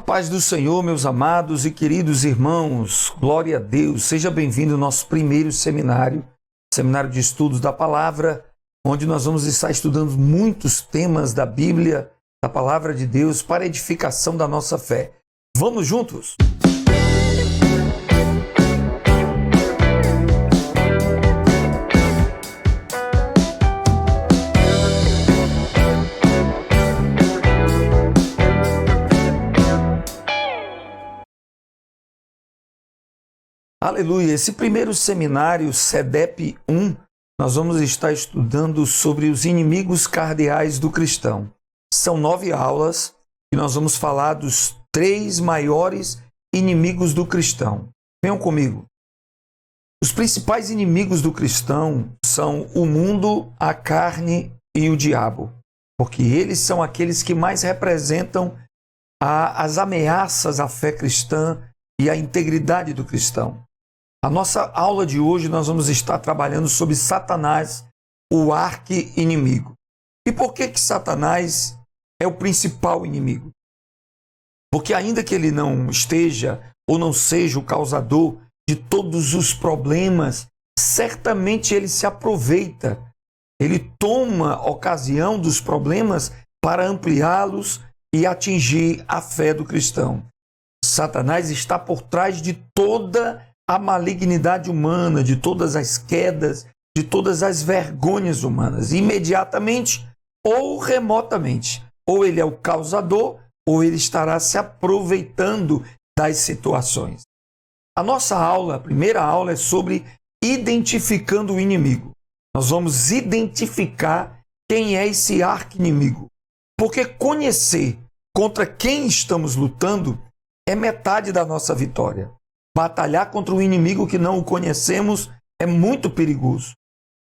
Paz do Senhor, meus amados e queridos irmãos, glória a Deus, seja bem-vindo ao nosso primeiro seminário de estudos da palavra, onde nós vamos estar estudando muitos temas da Bíblia, da palavra de Deus, para a edificação da nossa fé. Vamos juntos? Aleluia! Esse primeiro seminário, CEDEP 1, nós vamos estar estudando sobre os inimigos cardeais do cristão. São 9 aulas e nós vamos falar dos 3 maiores inimigos do cristão. Venham comigo. Os principais inimigos do cristão são o mundo, a carne e o diabo, porque eles são aqueles que mais representam as ameaças à fé cristã e à integridade do cristão. A nossa aula de hoje nós vamos estar trabalhando sobre Satanás, o arqui-inimigo. E por que Satanás é o principal inimigo? Porque ainda que ele não esteja ou não seja o causador de todos os problemas, certamente ele se aproveita, ele toma ocasião dos problemas para ampliá-los e atingir a fé do cristão. Satanás está por trás de toda a malignidade humana, de todas as quedas, de todas as vergonhas humanas, imediatamente ou remotamente. Ou ele é o causador, ou ele estará se aproveitando das situações. A nossa aula, a primeira aula, é sobre identificando o inimigo. Nós vamos identificar quem é esse arqui-inimigo. Porque conhecer contra quem estamos lutando é metade da nossa vitória. Batalhar contra um inimigo que não o conhecemos é muito perigoso.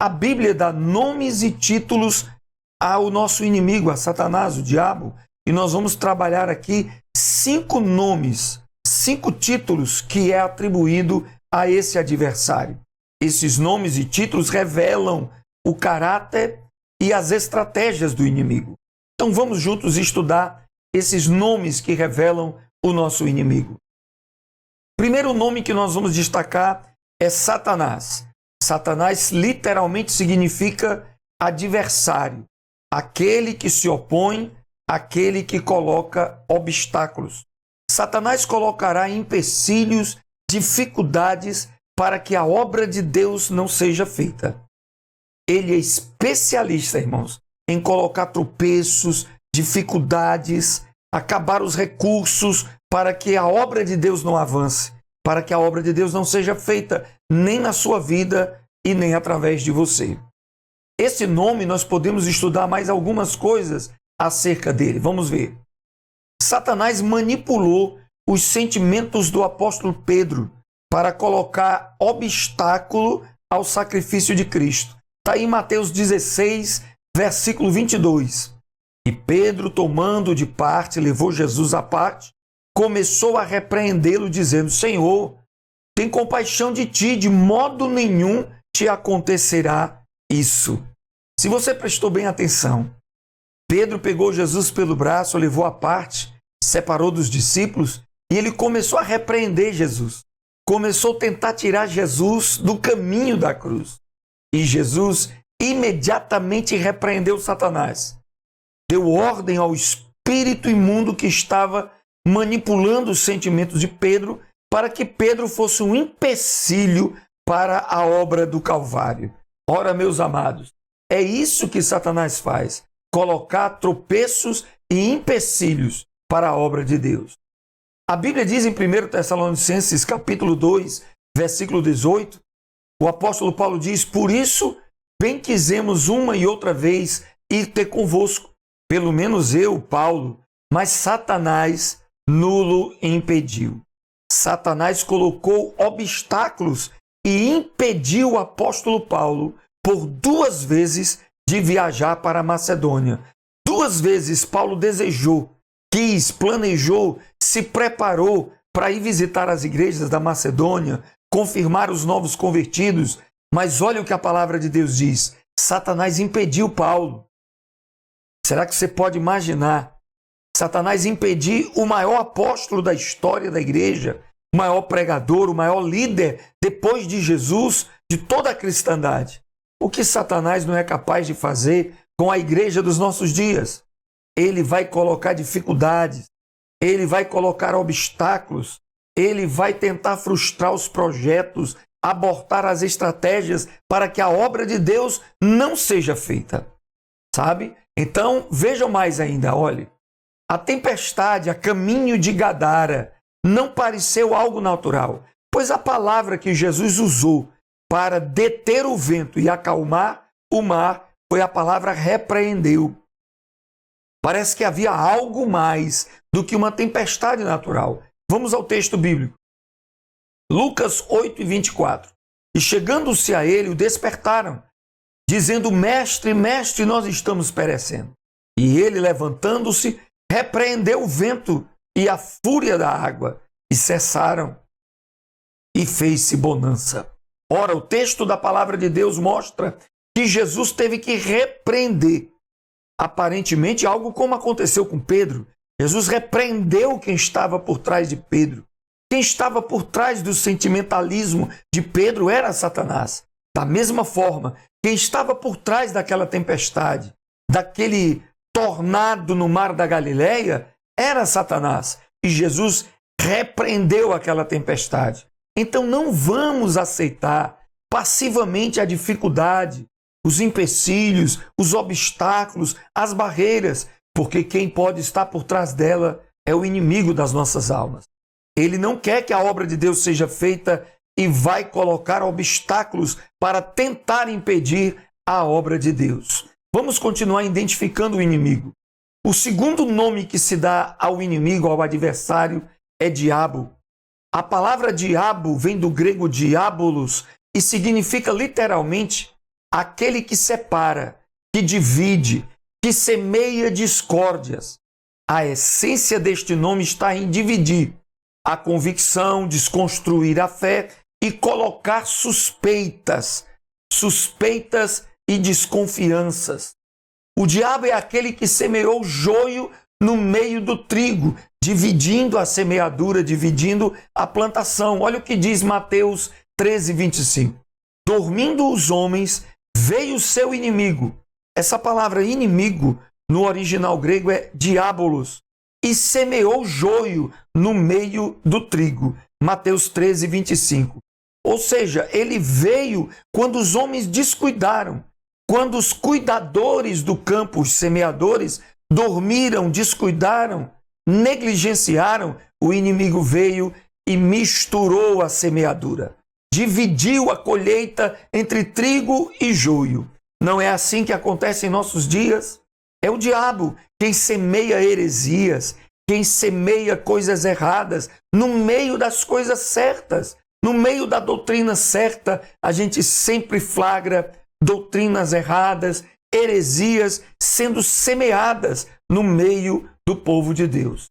A Bíblia dá nomes e títulos ao nosso inimigo, a Satanás, o diabo, e nós vamos trabalhar aqui 5 nomes, 5 títulos que é atribuído a esse adversário. Esses nomes e títulos revelam o caráter e as estratégias do inimigo. Então vamos juntos estudar esses nomes que revelam o nosso inimigo. Primeiro nome que nós vamos destacar é Satanás. Satanás literalmente significa adversário, aquele que se opõe, aquele que coloca obstáculos. Satanás colocará empecilhos, dificuldades para que a obra de Deus não seja feita. Ele é especialista, irmãos, em colocar tropeços, dificuldades, acabar os recursos para que a obra de Deus não avance, para que a obra de Deus não seja feita nem na sua vida e nem através de você. Esse nome nós podemos estudar mais algumas coisas acerca dele. Vamos ver. Satanás manipulou os sentimentos do apóstolo Pedro para colocar obstáculo ao sacrifício de Cristo. Está aí em Mateus 16, versículo 22. E Pedro, tomando de parte, levou Jesus à parte, começou a repreendê-lo, dizendo: Senhor, tem compaixão de ti, de modo nenhum te acontecerá isso. Se você prestou bem atenção, Pedro pegou Jesus pelo braço, levou à parte, separou dos discípulos e ele começou a repreender Jesus. Começou a tentar tirar Jesus do caminho da cruz. E Jesus imediatamente repreendeu Satanás. Deu ordem ao espírito imundo que estava manipulando os sentimentos de Pedro para que Pedro fosse um empecilho para a obra do Calvário. Ora, meus amados, é isso que Satanás faz, colocar tropeços e empecilhos para a obra de Deus. A Bíblia diz em 1 Tessalonicenses capítulo 2, versículo 18, o apóstolo Paulo diz: Por isso, bem quisemos uma e outra vez ir ter convosco, pelo menos eu, Paulo, mas Satanás nulo impediu. Satanás colocou obstáculos e impediu o apóstolo Paulo por 2 vezes de viajar para a Macedônia. 2 vezes Paulo desejou, quis, planejou, se preparou para ir visitar as igrejas da Macedônia, confirmar os novos convertidos, mas olha o que a palavra de Deus diz: Satanás impediu Paulo. Será que você pode imaginar Satanás impedir o maior apóstolo da história da igreja, o maior pregador, o maior líder depois de Jesus, de toda a cristandade. O que Satanás não é capaz de fazer com a igreja dos nossos dias? Ele vai colocar dificuldades, ele vai colocar obstáculos, ele vai tentar frustrar os projetos, abortar as estratégias para que a obra de Deus não seja feita. Sabe? Então, vejam mais ainda, olhe. A tempestade a caminho de Gadara não pareceu algo natural, pois a palavra que Jesus usou para deter o vento e acalmar o mar foi a palavra repreendeu. Parece que havia algo mais do que uma tempestade natural. Vamos ao texto bíblico. Lucas 8:24. E chegando-se a ele, o despertaram, dizendo: Mestre, mestre, nós estamos perecendo. E ele, levantando-se, repreendeu o vento e a fúria da água, e cessaram, e fez-se bonança. Ora, o texto da palavra de Deus mostra que Jesus teve que repreender, aparentemente, algo como aconteceu com Pedro. Jesus repreendeu quem estava por trás de Pedro. Quem estava por trás do sentimentalismo de Pedro era Satanás. Da mesma forma, quem estava por trás daquela tempestade, daquele tornado no mar da Galileia, era Satanás. E Jesus repreendeu aquela tempestade. Então não vamos aceitar passivamente a dificuldade, os empecilhos, os obstáculos, as barreiras, porque quem pode estar por trás dela é o inimigo das nossas almas. Ele não quer que a obra de Deus seja feita e vai colocar obstáculos para tentar impedir a obra de Deus. Vamos continuar identificando o inimigo. O segundo nome que se dá ao inimigo, ao adversário, é diabo. A palavra diabo vem do grego diabolos e significa literalmente aquele que separa, que divide, que semeia discórdias. A essência deste nome está em dividir a convicção, desconstruir a fé e colocar suspeitas e desconfianças. O diabo é aquele que semeou joio no meio do trigo, dividindo a semeadura, dividindo a plantação. Olha o que diz Mateus 13:25. Dormindo os homens, veio o seu inimigo. Essa palavra inimigo, no original grego, é diabolos. E semeou joio no meio do trigo. Mateus 13:25. Ou seja, ele veio quando os homens descuidaram, quando os cuidadores do campo, os semeadores, dormiram, descuidaram, negligenciaram, o inimigo veio e misturou a semeadura. Dividiu a colheita entre trigo e joio. Não é assim que acontece em nossos dias? É o diabo quem semeia heresias, quem semeia coisas erradas no meio das coisas certas. No meio da doutrina certa, a gente sempre flagra doutrinas erradas, heresias sendo semeadas no meio do povo de Deus.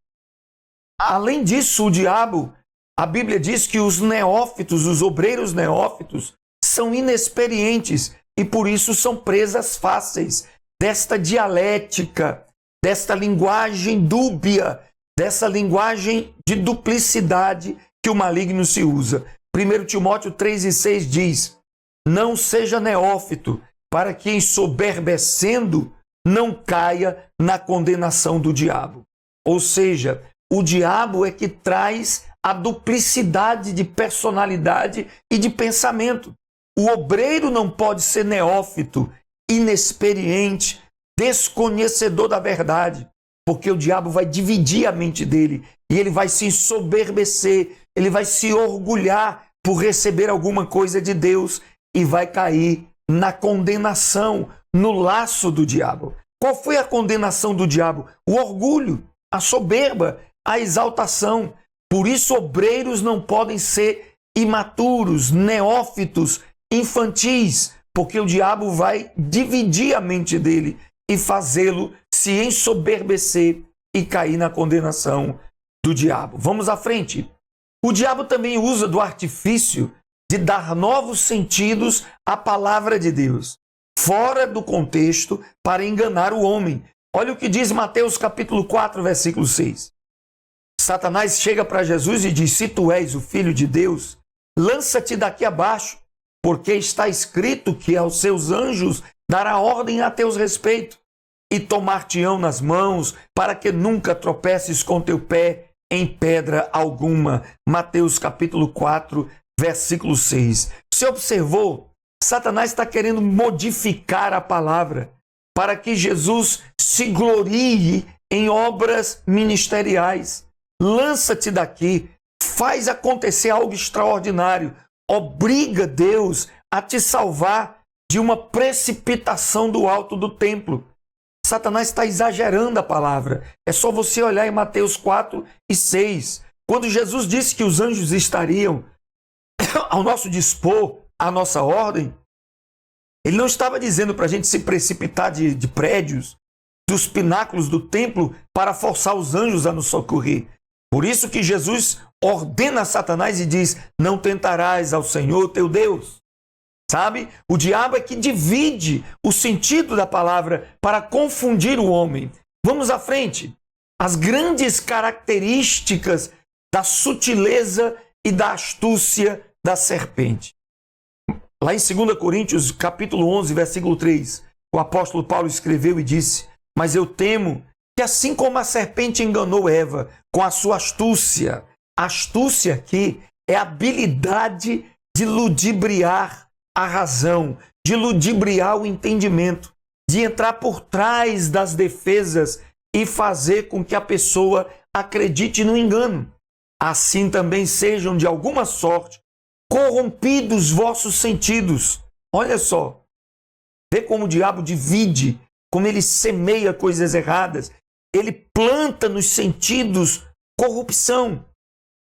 Além disso, o diabo, a Bíblia diz que os neófitos, os obreiros neófitos, são inexperientes e por isso são presas fáceis desta dialética, desta linguagem dúbia, dessa linguagem de duplicidade que o maligno se usa. 1 Timóteo 3:6 diz: não seja neófito, para que ensoberbecendo não caia na condenação do diabo. Ou seja, o diabo é que traz a duplicidade de personalidade e de pensamento. O obreiro não pode ser neófito, inexperiente, desconhecedor da verdade, porque o diabo vai dividir a mente dele e ele vai se ensoberbecer, ele vai se orgulhar por receber alguma coisa de Deus e vai cair na condenação, no laço do diabo. Qual foi a condenação do diabo? O orgulho, a soberba, a exaltação. Por isso, obreiros não podem ser imaturos, neófitos, infantis, porque o diabo vai dividir a mente dele e fazê-lo se ensoberbecer e cair na condenação do diabo. Vamos à frente. O diabo também usa do artifício de dar novos sentidos à palavra de Deus, fora do contexto, para enganar o homem, Olha o que diz Mateus capítulo 4, versículo 6. Satanás chega para Jesus e diz: se tu és o filho de Deus, lança-te daqui abaixo, porque está escrito que aos seus anjos dará ordem a teu respeito, e tomar-te-ão nas mãos, para que nunca tropeces com teu pé em pedra alguma. Mateus capítulo 4, versículo 6. Você observou? Satanás está querendo modificar a palavra para que Jesus se glorie em obras ministeriais. Lança-te daqui, faz acontecer algo extraordinário, obriga Deus a te salvar de uma precipitação do alto do templo. Satanás está exagerando a palavra. É só você olhar em Mateus 4 e 6. Quando Jesus disse que os anjos estariam ao nosso dispor, à nossa ordem, ele não estava dizendo para a gente se precipitar de prédios, dos pináculos do templo, para forçar os anjos a nos socorrer. Por isso que Jesus ordena a Satanás e diz: não tentarás ao Senhor teu Deus. Sabe? O diabo é que divide o sentido da palavra para confundir o homem. Vamos à frente. As grandes características da sutileza e da astúcia da serpente. Lá em 2 Coríntios, capítulo 11, versículo 3, o apóstolo Paulo escreveu e disse: mas eu temo que assim como a serpente enganou Eva com a sua astúcia, a astúcia aqui é a habilidade de ludibriar a razão, de ludibriar o entendimento, de entrar por trás das defesas e fazer com que a pessoa acredite no engano. Assim também sejam de alguma sorte corrompidos vossos sentidos. Olha só, vê como o diabo divide, como ele semeia coisas erradas, ele planta nos sentidos corrupção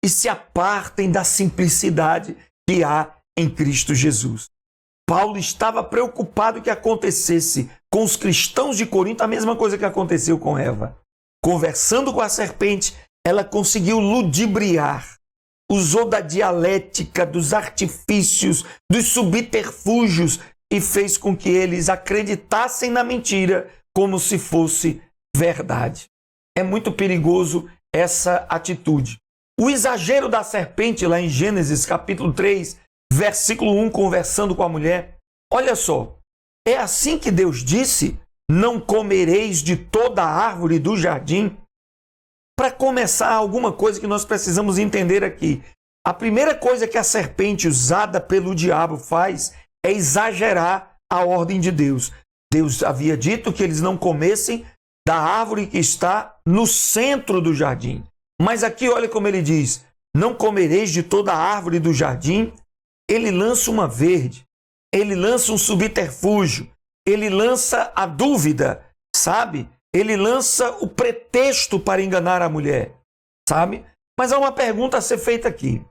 e se apartem da simplicidade que há em Cristo Jesus. Paulo estava preocupado que acontecesse com os cristãos de Corinto a mesma coisa que aconteceu com Eva. Conversando com a serpente, ela conseguiu ludibriar, usou da dialética, dos artifícios, dos subterfúgios e fez com que eles acreditassem na mentira como se fosse verdade. É muito perigoso essa atitude. O exagero da serpente lá em Gênesis capítulo 3, versículo 1, conversando com a mulher. Olha só, é assim que Deus disse: não comereis de toda a árvore do jardim. Para começar, alguma coisa que nós precisamos entender aqui. A primeira coisa que a serpente usada pelo diabo faz é exagerar a ordem de Deus. Deus havia dito que eles não comessem da árvore que está no centro do jardim. Mas aqui olha como ele diz: não comereis de toda a árvore do jardim. Ele lança uma verde, ele lança um subterfúgio, ele lança a dúvida, sabe? Ele lança o pretexto para enganar a mulher, sabe? Mas há uma pergunta a ser feita aqui.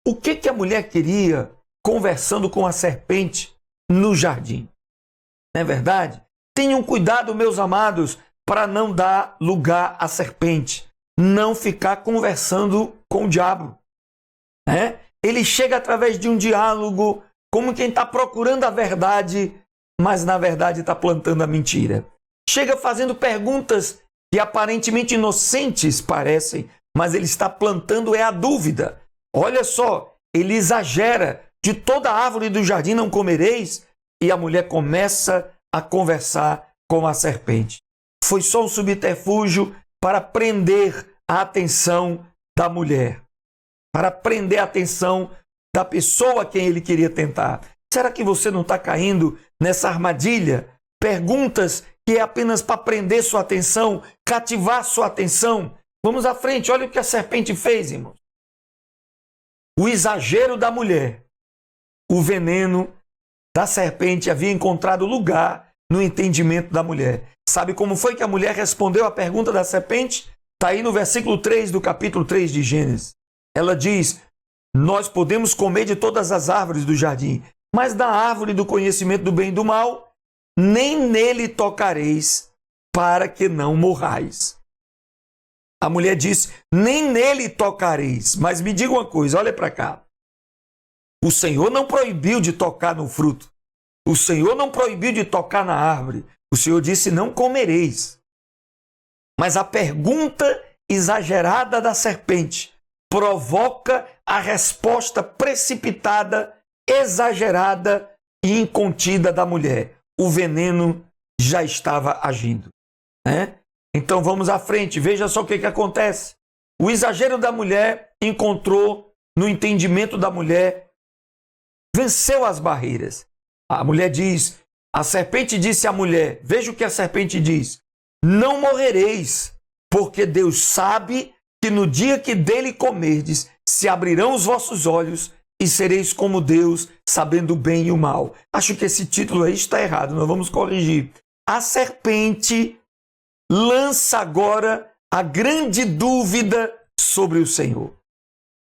O que a mulher queria conversando com a serpente no jardim? Não é verdade? Tenham cuidado, meus amados, para não dar lugar à serpente. Não ficar conversando com o diabo, né? Ele chega através de um diálogo, como quem está procurando a verdade, mas na verdade está plantando a mentira. Chega fazendo perguntas que aparentemente inocentes parecem, mas ele está plantando a dúvida. Olha só, ele exagera: de toda a árvore do jardim não comereis, e a mulher começa a conversar com a serpente. Foi só um subterfúgio para prender a atenção da mulher, para prender a atenção da pessoa a quem ele queria tentar. Será que você não está caindo nessa armadilha? Perguntas que é apenas para prender sua atenção, cativar sua atenção. Vamos à frente, olha o que a serpente fez, irmãos. O exagero da mulher, o veneno da serpente havia encontrado lugar no entendimento da mulher. Sabe como foi que a mulher respondeu à pergunta da serpente? Está aí no versículo 3 do capítulo 3 de Gênesis. Ela diz: nós podemos comer de todas as árvores do jardim, mas da árvore do conhecimento do bem e do mal, nem nele tocareis, para que não morrais. A mulher disse: nem nele tocareis. Mas me diga uma coisa, olha para cá. O Senhor não proibiu de tocar no fruto. O Senhor não proibiu de tocar na árvore. O Senhor disse: não comereis. Mas a pergunta exagerada da serpente provoca a resposta precipitada, exagerada e incontida da mulher. O veneno já estava agindo, né? Então vamos à frente, veja só o que acontece. O exagero da mulher encontrou no entendimento da mulher, venceu as barreiras. A mulher diz, a serpente disse à mulher, veja o que a serpente diz: não morrereis, porque Deus sabe que no dia que dele comerdes, se abrirão os vossos olhos e sereis como Deus, sabendo o bem e o mal. Acho que esse título aí está errado, nós vamos corrigir. A serpente lança agora a grande dúvida sobre o Senhor.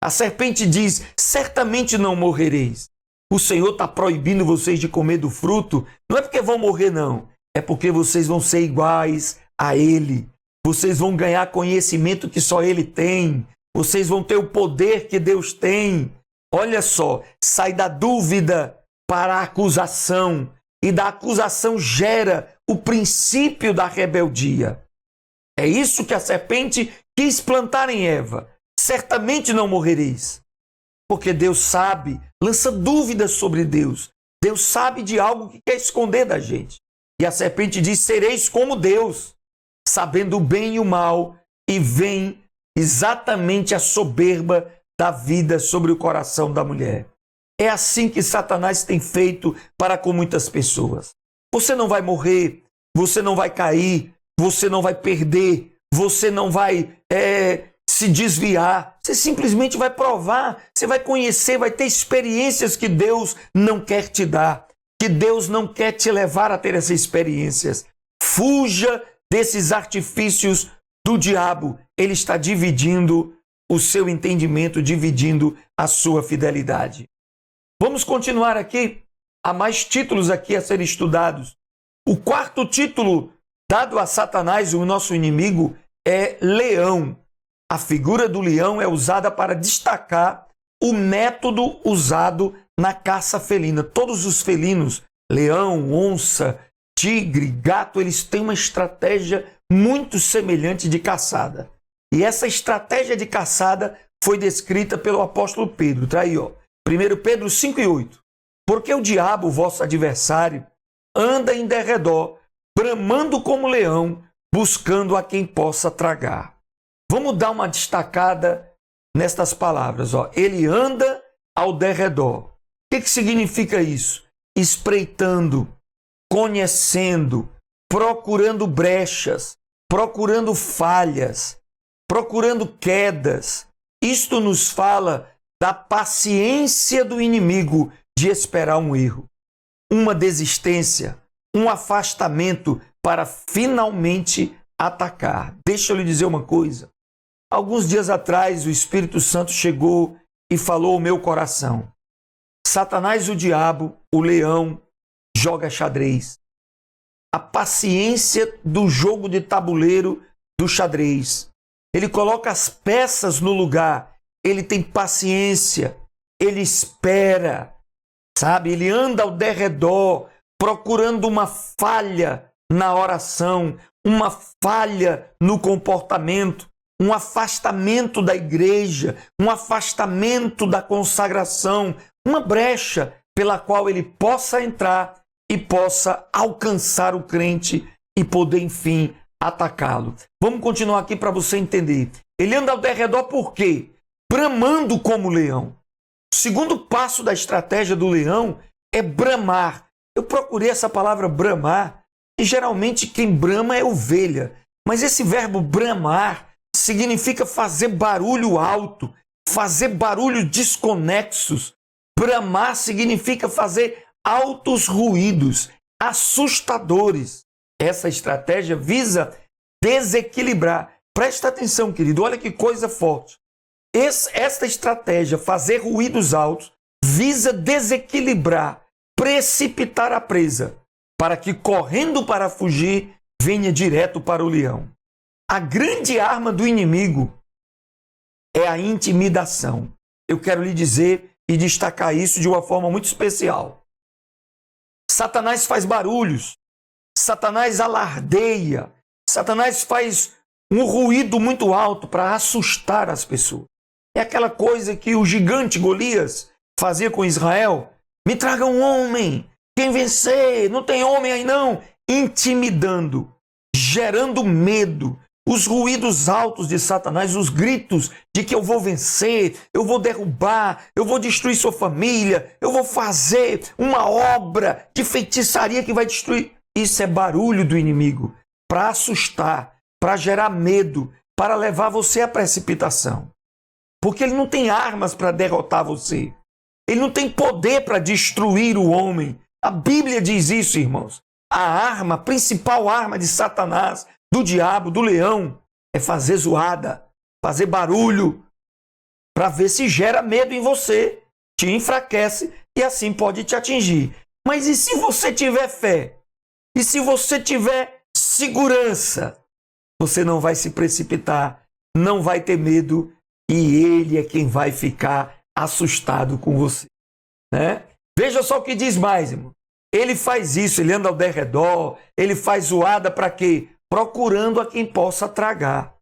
A serpente diz, certamente não morrereis. O Senhor está proibindo vocês de comer do fruto, não é porque vão morrer não, é porque vocês vão ser iguais a Ele. Vocês vão ganhar conhecimento que só Ele tem. Vocês vão ter o poder que Deus tem. Olha só, sai da dúvida para a acusação. E da acusação gera o princípio da rebeldia. É isso que a serpente quis plantar em Eva. Certamente não morrereis. Porque Deus sabe, lança dúvidas sobre Deus. Deus sabe de algo que quer esconder da gente. E a serpente diz, sereis como Deus, sabendo o bem e o mal, e vem exatamente a soberba da vida sobre o coração da mulher. É assim que Satanás tem feito para com muitas pessoas. Você não vai morrer, você não vai cair, você não vai perder, você não vai se desviar. Você simplesmente vai provar, você vai conhecer, vai ter experiências que Deus não quer te dar, que Deus não quer te levar a ter essas experiências. Fuja desses artifícios do diabo. Ele está dividindo o seu entendimento, dividindo a sua fidelidade. Vamos continuar aqui. Há mais títulos aqui a serem estudados. O quarto título dado a Satanás, o nosso inimigo, é leão. A figura do leão é usada para destacar o método usado na caça felina. Todos os felinos, leão, onça, tigre, gato, eles têm uma estratégia muito semelhante de caçada. E essa estratégia de caçada foi descrita pelo apóstolo Pedro. Está aí, ó. 1 Pedro 5:8. Porque o diabo, vosso adversário, anda em derredor, bramando como leão, buscando a quem possa tragar. Vamos dar uma destacada nestas palavras. Ó. Ele anda ao derredor. O que significa isso? Espreitando, conhecendo, procurando brechas, procurando falhas, procurando quedas. Isto nos fala da paciência do inimigo de esperar um erro, uma desistência, um afastamento para finalmente atacar. Deixa eu lhe dizer uma coisa. Alguns dias atrás, o Espírito Santo chegou e falou ao meu coração. Satanás, o diabo, o leão, joga xadrez. A paciência do jogo de tabuleiro do xadrez. Ele coloca as peças no lugar. Ele tem paciência. Ele espera. Sabe? Ele anda ao derredor, procurando uma falha na oração, uma falha no comportamento, um afastamento da igreja, um afastamento da consagração, uma brecha pela qual ele possa entrar e possa alcançar o crente e poder, enfim, atacá-lo. Vamos continuar aqui para você entender. Ele anda ao derredor por quê? Bramando como leão. O segundo passo da estratégia do leão é bramar. Eu procurei essa palavra bramar e geralmente quem brama é ovelha. Mas esse verbo bramar significa fazer barulho alto, fazer barulhos desconexos. Bramar significa fazer altos ruídos, assustadores. Essa estratégia visa desequilibrar. Presta atenção, querido, olha que coisa forte. Esta estratégia, fazer ruídos altos, visa desequilibrar, precipitar a presa, para que, correndo para fugir, venha direto para o leão. A grande arma do inimigo é a intimidação. Eu quero lhe dizer e destacar isso de uma forma muito especial. Satanás faz barulhos, Satanás alardeia, Satanás faz um ruído muito alto para assustar as pessoas. É aquela coisa que o gigante Golias fazia com Israel. Me traga um homem, quem vencer, não tem homem aí não. Intimidando, gerando medo, os ruídos altos de Satanás, os gritos de que eu vou vencer, eu vou derrubar, eu vou destruir sua família, eu vou fazer uma obra de feitiçaria que vai destruir. Isso é barulho do inimigo para assustar, para gerar medo, para levar você à precipitação. Porque ele não tem armas para derrotar você. Ele não tem poder para destruir o homem. A Bíblia diz isso, irmãos. A principal arma de Satanás, do diabo, do leão, é fazer zoada, fazer barulho, para ver se gera medo em você, te enfraquece e assim pode te atingir. Mas e se você tiver fé? E se você tiver segurança? Você não vai se precipitar, não vai ter medo e ele é quem vai ficar assustado com você, né? Veja só o que diz mais, irmão. Ele faz isso, ele anda ao derredor, ele faz zoada para quê? Procurando a quem possa tragar.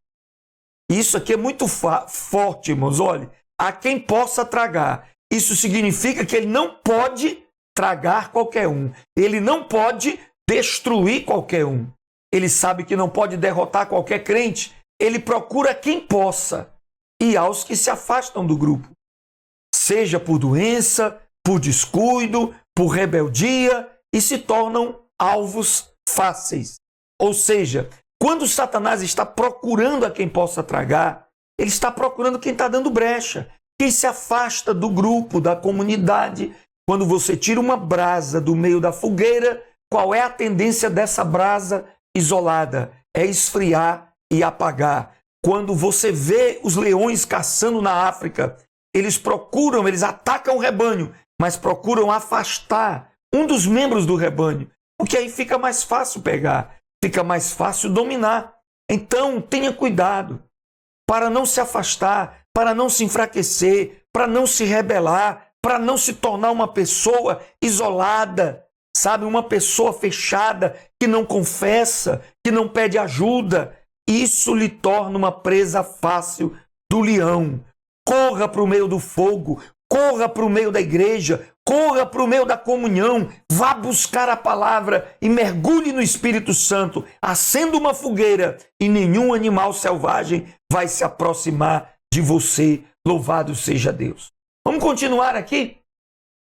Isso aqui é muito forte, irmãos. Olha, a quem possa tragar. Isso significa que ele não pode tragar qualquer um. Ele não pode destruir qualquer um. Ele sabe que não pode derrotar qualquer crente. Ele procura quem possa. E aos que se afastam do grupo. Seja por doença, por descuido, por rebeldia, e se tornam alvos fáceis. Ou seja, quando Satanás está procurando a quem possa tragar, ele está procurando quem está dando brecha, quem se afasta do grupo, da comunidade. Quando você tira uma brasa do meio da fogueira, qual é a tendência dessa brasa isolada? É esfriar e apagar. Quando você vê os leões caçando na África, eles atacam o rebanho, mas procuram afastar um dos membros do rebanho, porque aí fica mais fácil pegar, fica mais fácil dominar. Então, tenha cuidado para não se afastar, para não se enfraquecer, para não se rebelar, para não se tornar uma pessoa isolada, sabe? Uma pessoa fechada, que não confessa, que não pede ajuda. Isso lhe torna uma presa fácil do leão. Corra para o meio do fogo, corra para o meio da igreja, corra para o meio da comunhão, vá buscar a palavra e mergulhe no Espírito Santo, acenda uma fogueira e nenhum animal selvagem vai se aproximar de você. Louvado seja Deus. Vamos continuar aqui?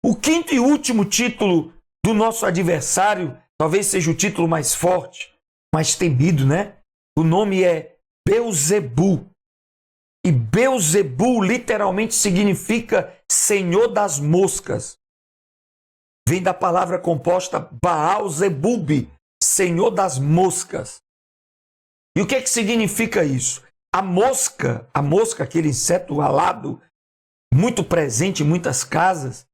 O quinto e último título do nosso adversário, talvez seja o título mais forte, mais temido, né? O nome é Beelzebu. E Beelzebu literalmente significa Senhor das Moscas. Vem da palavra composta Baal-zebub, Senhor das Moscas. E o que significa isso? A mosca, aquele inseto alado, muito presente em muitas casas,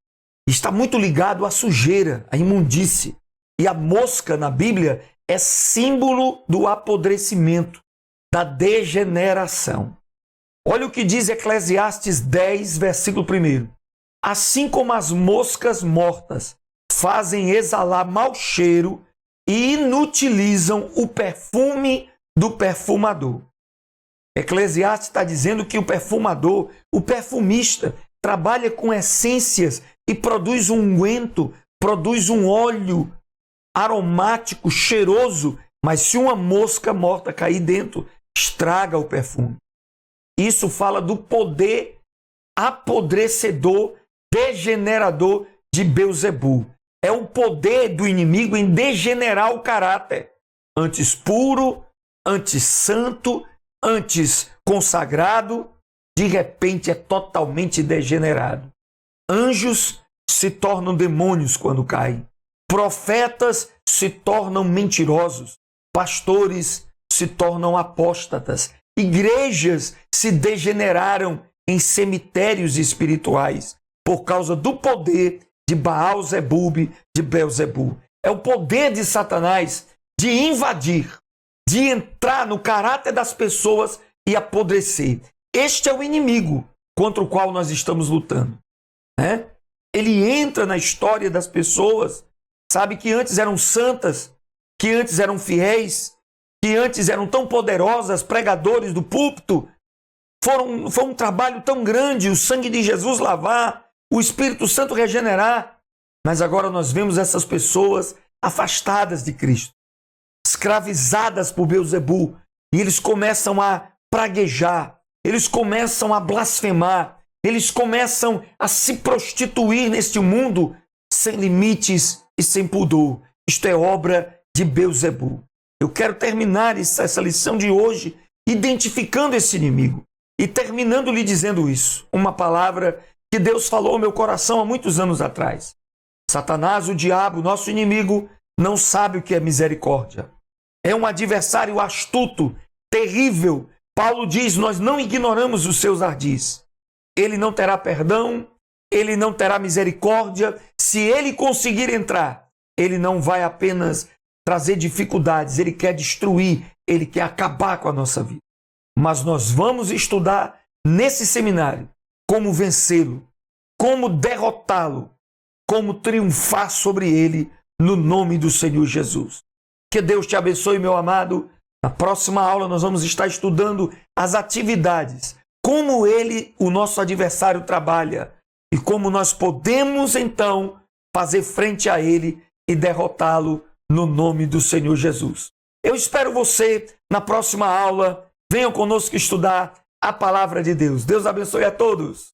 está muito ligado à sujeira, à imundície. E a mosca na Bíblia é símbolo do apodrecimento, da degeneração. Olha o que diz Eclesiastes 10, versículo 1. Assim como as moscas mortas fazem exalar mau cheiro e inutilizam o perfume do perfumador. Eclesiastes está dizendo que o perfumador, o perfumista, trabalha com essências e produz um unguento, produz um óleo aromático, cheiroso, mas se uma mosca morta cair dentro, estraga o perfume. Isso fala do poder apodrecedor, degenerador de Beelzebu. É o poder do inimigo em degenerar o caráter. Antes puro, antes santo, antes consagrado, de repente é totalmente degenerado. Anjos se tornam demônios quando caem. Profetas se tornam mentirosos. Pastores se tornam apóstatas. Igrejas se degeneraram em cemitérios espirituais por causa do poder de Baal-zebub, de Beelzebu. É o poder de Satanás de invadir, de entrar no caráter das pessoas e apodrecer. Este é o inimigo contra o qual nós estamos lutando, né? Ele entra na história das pessoas, sabe, que antes eram santas, que antes eram fiéis, que antes eram tão poderosas, pregadores do púlpito, foi um trabalho tão grande, o sangue de Jesus lavar, o Espírito Santo regenerar, mas agora nós vemos essas pessoas afastadas de Cristo, escravizadas por Beelzebul, e eles começam a praguejar, eles começam a blasfemar, eles começam a se prostituir neste mundo sem limites e sem pudor. Isto é obra de Beelzebul. Eu quero terminar essa lição de hoje identificando esse inimigo e terminando lhe dizendo isso. Uma palavra que Deus falou ao meu coração há muitos anos atrás. Satanás, o diabo, nosso inimigo, não sabe o que é misericórdia. É um adversário astuto, terrível. Paulo diz, nós não ignoramos os seus ardis. Ele não terá perdão, ele não terá misericórdia. Se ele conseguir entrar, ele não vai apenas trazer dificuldades, ele quer destruir, ele quer acabar com a nossa vida. Mas nós vamos estudar nesse seminário como vencê-lo, como derrotá-lo, como triunfar sobre ele no nome do Senhor Jesus. Que Deus te abençoe, meu amado. Na próxima aula nós vamos estar estudando as atividades, como ele, o nosso adversário, trabalha e como nós podemos então fazer frente a ele e derrotá-lo no nome do Senhor Jesus. Eu espero você na próxima aula. Venham conosco estudar a palavra de Deus. Deus abençoe a todos.